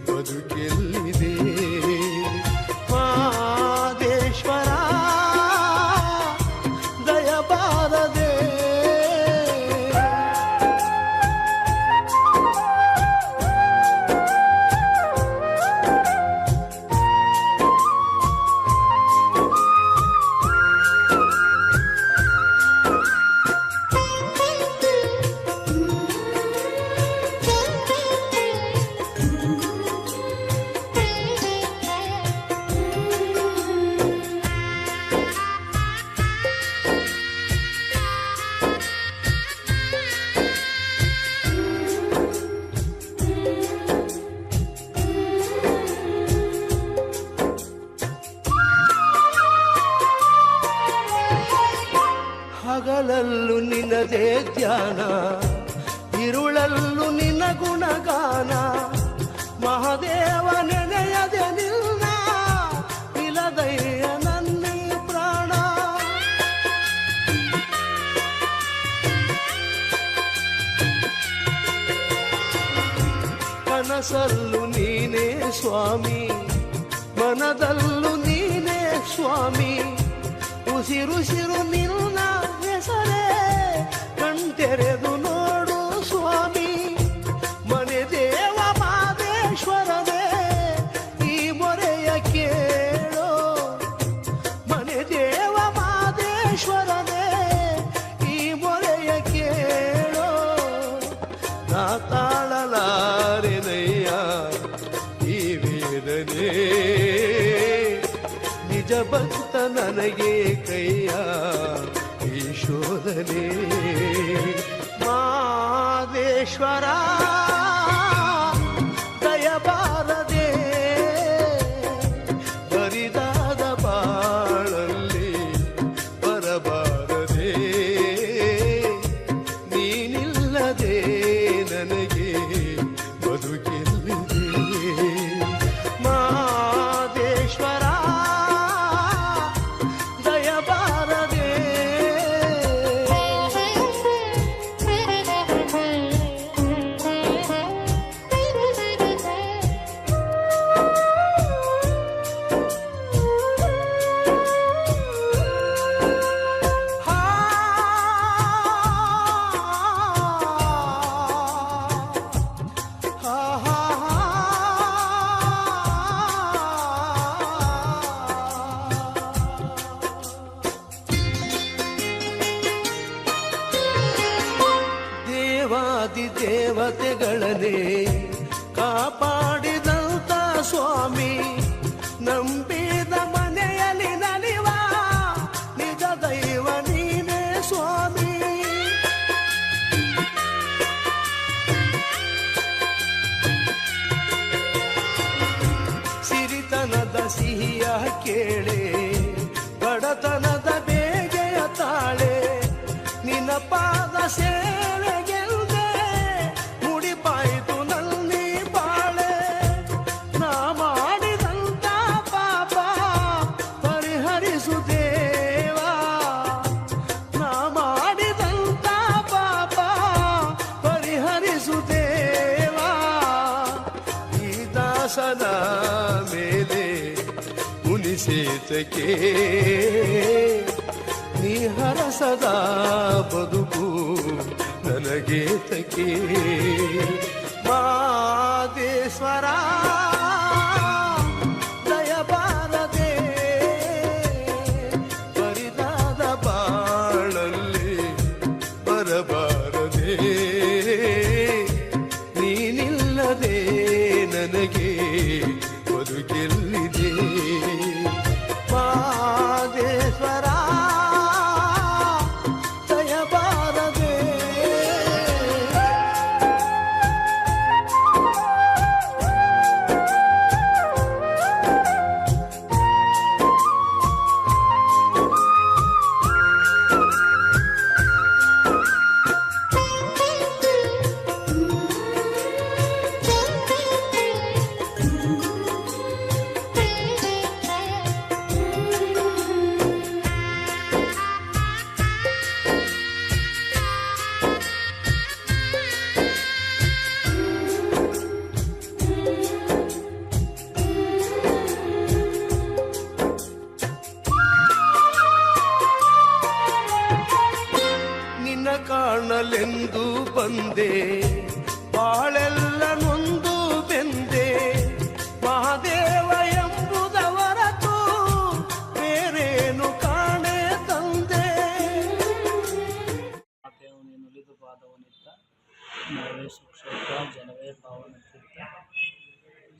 ಬದುಕೆಲ್ಲಿದೆ ಮಾದೇಶ್ವರ ದಯಬಾರದೆ ಹಗಲಲ್ಲೂ ನಿನ್ನದೇ ಧ್ಯಾನ ಇರುಳಲ್ಲೂ ನಿನ್ನ ಗುಣಗಾನ ಮಹಾದೇವ ನೆನೆಯದೆ ನಿನ್ನ ಇಲದಯ್ಯ ನನ್ನಿ ಪ್ರಾಣ ಕನಸಲ್ಲೂ ನೀನೇ ಸ್ವಾಮಿ ಮನದಲ್ಲೂ ನೀನೇ ಸ್ವಾಮಿ ಉಸಿರುಸಿರು ನಿನ್ನ ಹೆಸರೇ ಕಣ್ತೆರೆದು ನೋಡು ಸ್ವಾಮಿ ಮನೆ ದೇವ ಮಾದೇಶ್ವರನೇ ಈ ಮೊರೆಯ ಕೇಳೋ ಮನೆ ದೇವ ಮಾದೇಶ್ವರನೇ ಈ ಮೊರೆಯ ಕೇಳೋ ನಾ ತಾಳಲಾರೆನಯ್ಯ ಈ ವೇದನೆ ನಿಜ ಭಕ್ತ ನನಗೆ ಕೈಯ ಈ ಶೋಧನೆ ಮಾದೇಶ್ವರ ದಯಬಾರದೆ ಬರಿದಾದ ಬಾಳಲ್ಲಿ ಬರಬಾರದೆ ನೀನಿಲ್ಲದೆ ನನಗೆ ಬದುಕೆಲ್ಲಿದೆ ಮಾದೇಶ್ವರ ದೇವತೆಗಳನ್ನೇ ಕಾಪಾಡಿದಂತ ಸ್ವಾಮಿ ನಂಬಿದ ಮನೆಯಲ್ಲಿ ನಲಿವ ನಿಜ ದೈವ ನೀನೇ ಸ್ವಾಮಿ ಸಿರಿತನದ ಸಿಹಿಯ ಕೇಳೆ ಬಡತನದ ಬೇಗೆಯ ತಾಳೆ ನಿನ್ನ ಪಾದ ಸೇವೆಗೆ ದಾಸನ ಮೇಲೆ ಮುನಿಸೇತಕ್ಕೆ ನೀ ಹರಸದ ಬದುಕು ನನಗೇತಕ್ಕೆ ಮಾದೇಶ್ವರ ದಯಬಾರದೆ ಬರಿದಾದ ಬಾಳಲ್ಲಿ ಬರಬಾರದೆ ನೀನಿಲ್ಲದೆ ನನಗೆ ಬದುಕೆಲ್ಲಿದೆ ಮಾದೇಶ್ವರ ದಯಬಾರದೆ ಬಂದೆ ಬಾಳೆಲ್ಲ ನೊಂದು ಬೆಂದೆ ಮಹಾದೇವ ಎಂಬುದವರತು ಬೇರೇನು ಕಾಣೆ ತಂದೆ. ನುಲಿದು ಪಾದವನಿತ್ತ ನರವೇ ಸುಕ್ಷೇತ್ರ ಜನವೇ ಪಾವನಚಿತ್ತ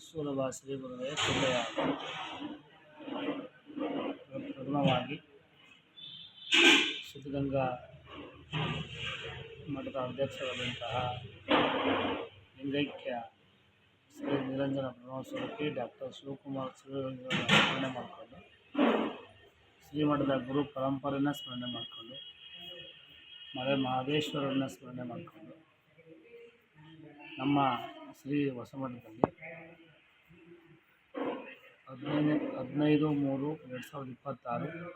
ಸುಲಭ ಶ್ರೀ ಗುರುವೇ ಸುಳ್ಳೆಯ ಪ್ರಥಮವಾಗಿ ಸಿದ್ಧಗಂಗಾ ಮಠದ ಅಧ್ಯಕ್ಷರಾದಂತಹ ಲಿಂಗೈಕ್ಯ ಶ್ರೀ ನಿರಂಜನ ಪ್ರಣವಸ್ವರೂಪಿ ಡಾಕ್ಟರ್ ಶಿವಕುಮಾರ್ ಶ್ರೀಗಳನ್ನು ಸ್ಮರಣೆ ಮಾಡಿಕೊಂಡು ಶ್ರೀಮಠದ ಗುರು ಪರಂಪರೆಯನ್ನು ಸ್ಮರಣೆ ಮಾಡಿಕೊಂಡು ಮಲೆ ಮಹದೇಶ್ವರನ್ನ ಸ್ಮರಣೆ ಮಾಡಿಕೊಂಡು ನಮ್ಮ ಶ್ರೀ ಹೊಸಮಠದಲ್ಲಿ 15/3/2026, 16/3/2026,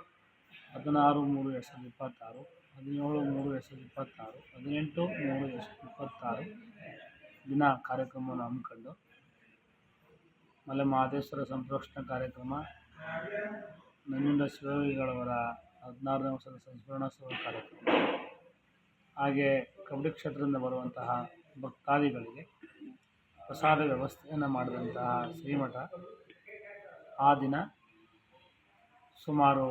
17/3/2026, 18/3/2026 ದಿನ ಕಾರ್ಯಕ್ರಮವನ್ನು ಹಮ್ಮಿಕೊಂಡು ಮಲೆ ಮಹದೇಶ್ವರ ಸಂಪ್ರೋಕ್ಷಣಾ ಕಾರ್ಯಕ್ರಮ, ನಂಜುಂಡ ಶಿವಯೋಗಿಗಳವರ 16ನೇ ವರ್ಷದ ಸಂಸ್ಮರಣೋತ್ಸವ ಕಾರ್ಯಕ್ರಮ, ಹಾಗೆ ಕಬಡ್ಡಿ ಕ್ಷೇತ್ರದಿಂದ ಬರುವಂತಹ ಭಕ್ತಾದಿಗಳಿಗೆ ಪ್ರಸಾದ ವ್ಯವಸ್ಥೆಯನ್ನು ಮಾಡಿದಂತಹ ಶ್ರೀಮಠ ಆ ದಿನ ಸುಮಾರು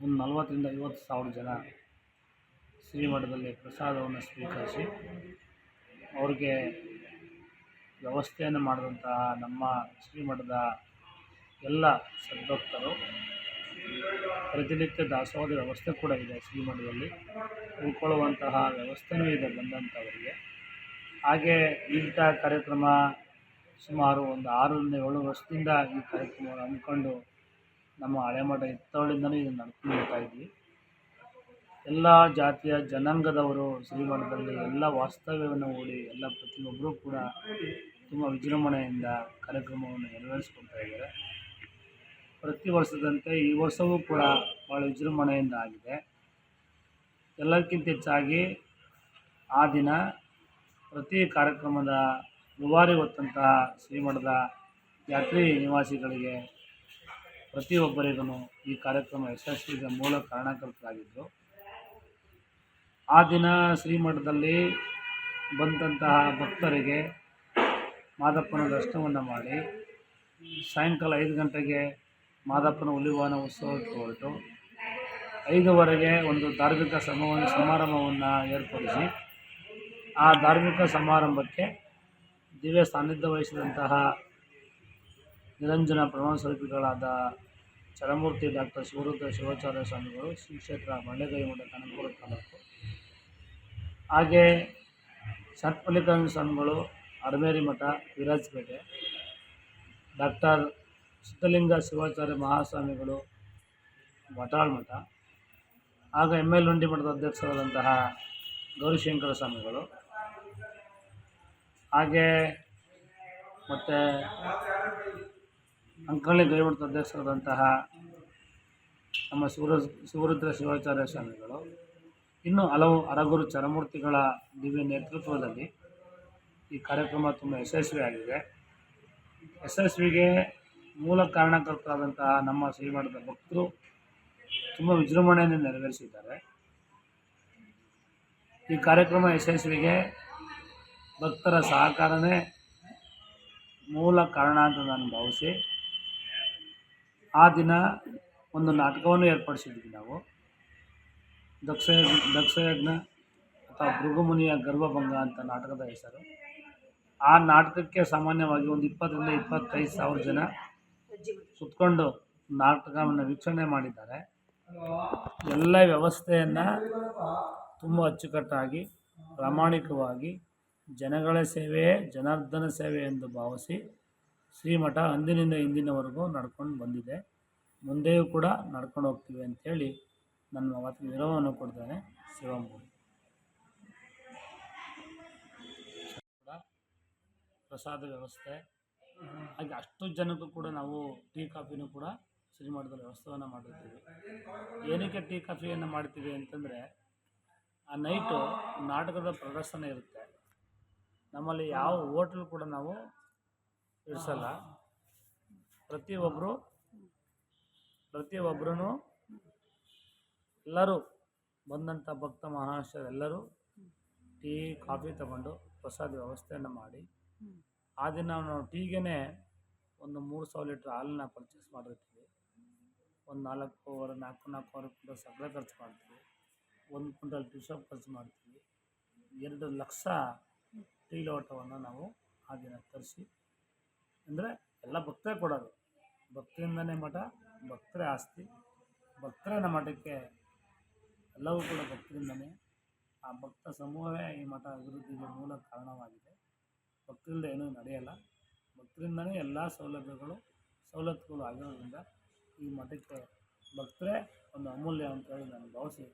ಒಂದು 40ರಿಂದ 50 ಸಾವಿರ ಜನ ಶ್ರೀಮಠದಲ್ಲಿ ಪ್ರಸಾದವನ್ನು ಸ್ವೀಕರಿಸಿ ಅವ್ರಿಗೆ ವ್ಯವಸ್ಥೆಯನ್ನು ಮಾಡಿದಂತಹ ನಮ್ಮ ಶ್ರೀಮಠದ ಎಲ್ಲ ಸದ್ಭಕ್ತರು, ಪ್ರತಿನಿತ್ಯ ದಾಸೋಹದ ವ್ಯವಸ್ಥೆ ಕೂಡ ಇದೆ ಶ್ರೀಮಠದಲ್ಲಿ, ಉಳ್ಕೊಳ್ಳುವಂತಹ ವ್ಯವಸ್ಥೆಯೂ ಇದೆ ಬಂದಂಥವರಿಗೆ. ಹಾಗೆ ಇಂಥ ಕಾರ್ಯಕ್ರಮ ಸುಮಾರು ಒಂದು 6ರಿಂದ 7 ವರ್ಷದಿಂದ ಈ ಕಾರ್ಯಕ್ರಮವನ್ನು ಹಮ್ಮಿಕೊಂಡು ನಮ್ಮ ಹಳೆಮಠ ಇತ್ತವಳಿಂದಲೂ ಇದನ್ನು ನಡ್ಕೊಂಡು ಬರ್ತಾ ಇದ್ವಿ. ಎಲ್ಲ ಜಾತಿಯ ಜನಾಂಗದವರು ಶ್ರೀಮಠದಲ್ಲಿ ಎಲ್ಲ ವಾಸ್ತವ್ಯವನ್ನು ಹೂಡಿ ಎಲ್ಲ ಪ್ರತಿಯೊಬ್ಬರೂ ಕೂಡ ತುಂಬ ವಿಜೃಂಭಣೆಯಿಂದ ಕಾರ್ಯಕ್ರಮವನ್ನು ನೆರವೇರಿಸ್ಕೊಳ್ತಾ ಇದ್ದಾರೆ. ಪ್ರತಿ ವರ್ಷದಂತೆ ಈ ವರ್ಷವೂ ಕೂಡ ಭಾಳ ವಿಜೃಂಭಣೆಯಿಂದ ಆಗಿದೆ. ಎಲ್ಲಕ್ಕಿಂತ ಹೆಚ್ಚಾಗಿ ಆ ದಿನ ಪ್ರತಿ ಕಾರ್ಯಕ್ರಮದ ದುಬಾರಿ ಹೊತ್ತಂತಹ ಶ್ರೀಮಠದ ಯಾತ್ರಿ ನಿವಾಸಿಗಳಿಗೆ ಪ್ರತಿಯೊಬ್ಬರಿಗೂ ಈ ಕಾರ್ಯಕ್ರಮ ಯಶಸ್ವಿಗೆ ಮೂಲ ಕಾರಣಕರ್ತರಾಗಿದ್ದರು. ಆ ದಿನ ಶ್ರೀಮಠದಲ್ಲಿ ಬಂದಂತಹ ಭಕ್ತರಿಗೆ ಮಾದಪ್ಪನ ದರ್ಶನವನ್ನು ಮಾಡಿ ಸಾಯಂಕಾಲ 5 ಗಂಟೆಗೆ ಮಾದಪ್ಪನ ಹುಲಿವಾಹನ ಉತ್ಸವಕ್ಕೆ ಹೊರಟು 5ವರೆಗೆ ಒಂದು ಧಾರ್ಮಿಕ ಸಮಾರಂಭವನ್ನು ಏರ್ಪಡಿಸಿ ಆ ಧಾರ್ಮಿಕ ಸಮಾರಂಭಕ್ಕೆ ದಿವ್ಯ ಸಾನ್ನಿಧ್ಯ ವಹಿಸಿದಂತಹ ನಿರಂಜನ ಪ್ರಣವಸ್ವರೂಪಿಗಳಾದ ಚರಮೂರ್ತಿ ಡಾಕ್ಟರ್ ಶಿವರುದ್ರ ಶಿವಾಚಾರ್ಯ ಸ್ವಾಮಿಗಳು, ಶ್ರೀ ಕ್ಷೇತ್ರ ಮಳ್ಳೆಗೈಮಠ ಕನಕಪುರ ತಾಲೂಕು, ಹಾಗೆ ಮಲ್ಲಿಕಾರ್ಜುನ ಸ್ವಾಮಿಗಳು ಅರಮೇರಿ ಮಠ ವಿರಾಜಪೇಟೆ, ಡಾಕ್ಟರ್ ಸಿದ್ಧಲಿಂಗ ಶಿವಾಚಾರ್ಯ ಮಹಾಸ್ವಾಮಿಗಳು ವಟಾಳ್ ಮಠ, ಹಾಗೂ ML ಹುಂಡಿ ಮಠದ ಅಧ್ಯಕ್ಷರಾದಂತಹ ಗೌರಿಶಂಕರ ಸ್ವಾಮಿಗಳು, ಹಾಗೆ ಮತ್ತು ಅಂಕನಳ್ಳಿ ಗೈಮಠದ ಅಧ್ಯಕ್ಷರಾದಂತಹ ನಮ್ಮ ಶಿವರುದ್ರ ಶಿವಾಚಾರ್ಯ ಸ್ವಾಮಿಗಳು, ಇನ್ನೂ ಹಲವು ಅರಗುರು ಚರಮೂರ್ತಿಗಳ ದಿವ್ಯ ನೇತೃತ್ವದಲ್ಲಿ ಈ ಕಾರ್ಯಕ್ರಮ ತುಂಬ ಯಶಸ್ವಿಯಾಗಿದೆ. ಯಶಸ್ವಿಗೆ ಮೂಲ ಕಾರಣಕರ್ತರಾದಂತಹ ನಮ್ಮ ಶ್ರೀಮಠದ ಭಕ್ತರು ತುಂಬ ವಿಜೃಂಭಣೆಯನ್ನು ನೆರವೇರಿಸಿದ್ದಾರೆ. ಈ ಕಾರ್ಯಕ್ರಮ ಯಶಸ್ವಿಗೆ ಭಕ್ತರ ಸಹಕಾರನೇ ಮೂಲ ಕಾರಣ ಅಂತ ನಾನು ಭಾವಿಸಿ ಆ ದಿನ ಒಂದು ನಾಟಕವನ್ನು ಏರ್ಪಡಿಸಿದ್ವಿ ನಾವು. ದಕ್ಷಯಜ್ಞ ಅಥವಾ ಭೃಗುಮುನಿಯ ಗರ್ಭಭಂಗ ಅಂತ ನಾಟಕದ ಹೆಸರು. ಆ ನಾಟಕಕ್ಕೆ ಸಾಮಾನ್ಯವಾಗಿ ಒಂದು 20ರಿಂದ 25 ಸಾವಿರ ಜನ ಕುತ್ಕೊಂಡು ನಾಟಕವನ್ನು ವೀಕ್ಷಣೆ ಮಾಡಿದ್ದಾರೆ. ಎಲ್ಲ ವ್ಯವಸ್ಥೆಯನ್ನು ತುಂಬ ಅಚ್ಚುಕಟ್ಟಾಗಿ ಪ್ರಾಮಾಣಿಕವಾಗಿ ಜನಗಳ ಸೇವೆಯೇ ಜನಾರ್ದನ ಸೇವೆ ಎಂದು ಭಾವಿಸಿ ಶ್ರೀಮಠ ಅಂದಿನಿಂದ ಇಂದಿನವರೆಗೂ ನಡ್ಕೊಂಡು ಬಂದಿದೆ, ಮುಂದೆಯೂ ಕೂಡ ನಡ್ಕೊಂಡು ಹೋಗ್ತೀವಿ ಅಂಥೇಳಿ ನನ್ನ ಮಾತಿನ ವಿರಾಮವನ್ನು ಕೊಡ್ತೇನೆ. ಶಿವಂಬೂರಿ ಪ್ರಸಾದ ವ್ಯವಸ್ಥೆ, ಹಾಗೆ ಅಷ್ಟು ಜನಕ್ಕೂ ಕೂಡ ನಾವು ಟೀ ಕಾಫಿನೂ ಕೂಡ ಶ್ರೀಮಠದಲ್ಲಿ ವ್ಯವಸ್ಥೆಯನ್ನು ಮಾಡಿರ್ತೀವಿ. ಏನಕ್ಕೆ ಟೀ ಕಾಫಿಯನ್ನು ಮಾಡ್ತೀವಿ ಅಂತಂದರೆ, ಆ ನೈಟು ನಾಟಕದ ಪ್ರದರ್ಶನ ಇರುತ್ತೆ. ನಮ್ಮಲ್ಲಿ ಯಾವ ಹೋಟ್ಲು ಕೂಡ ನಾವು ಇರಿಸಲ್ಲ. ಪ್ರತಿಯೊಬ್ಬರೂ ಎಲ್ಲರೂ ಬಂದಂಥ ಭಕ್ತ ಮಹಾಶಯರೆಲ್ಲರೂ ಟೀ ಕಾಫಿ ತಗೊಂಡು ಪ್ರಸಾದ ವ್ಯವಸ್ಥೆಯನ್ನು ಮಾಡಿ ಆ ದಿನ ನಾವು ಟೀಗೇ ಒಂದು 3,000 ಲೀಟ್ರ್ ಹಾಲನ್ನ ಪರ್ಚೇಸ್ ಮಾಡಿರ್ತೀವಿ. ಒಂದು 4,500 ಕ್ವಿಂಟಲ್ ಸಕ್ಕರೆ ಖರ್ಚು ಮಾಡ್ತೀವಿ. 1 ಕ್ವಿಂಟಲ್ ಟೀ ಶಾಪ್ ಖರ್ಚು ಮಾಡ್ತೀವಿ. 2 ಲಕ್ಷ ಟೀ ಲೋಟವನ್ನು ನಾವು ಆ ದಿನ ತರಿಸಿ, ಅಂದರೆ ಎಲ್ಲ ಭಕ್ತರೇ ಕೊಡೋದು. ಭಕ್ತಿಯಿಂದನೇ ಮಠ, ಭಕ್ತರೇ ಆಸ್ತಿ, ಭಕ್ತರೇ ನಮ್ಮ ಮಠಕ್ಕೆ ಎಲ್ಲವೂ ಕೂಡ ಭಕ್ತರಿಂದನೇ. ಆ ಭಕ್ತ ಸಮೂಹವೇ ಈ ಮಠ ಅಭಿವೃದ್ಧಿಗೆ ಮೂಲ ಕಾರಣವಾಗಿದೆ. ಭಕ್ತರಿಂದ ಏನೂ ನಡೆಯಲ್ಲ. ಭಕ್ತರಿಂದನೇ ಎಲ್ಲ ಸವಲತ್ತುಗಳು ಆಗಿರೋದ್ರಿಂದ ಈ ಮಠಕ್ಕೆ ಭಕ್ತರೇ ಒಂದು ಅಮೂಲ್ಯ ಅಂತೇಳಿ ನಾನು ಭಾವಿಸಿ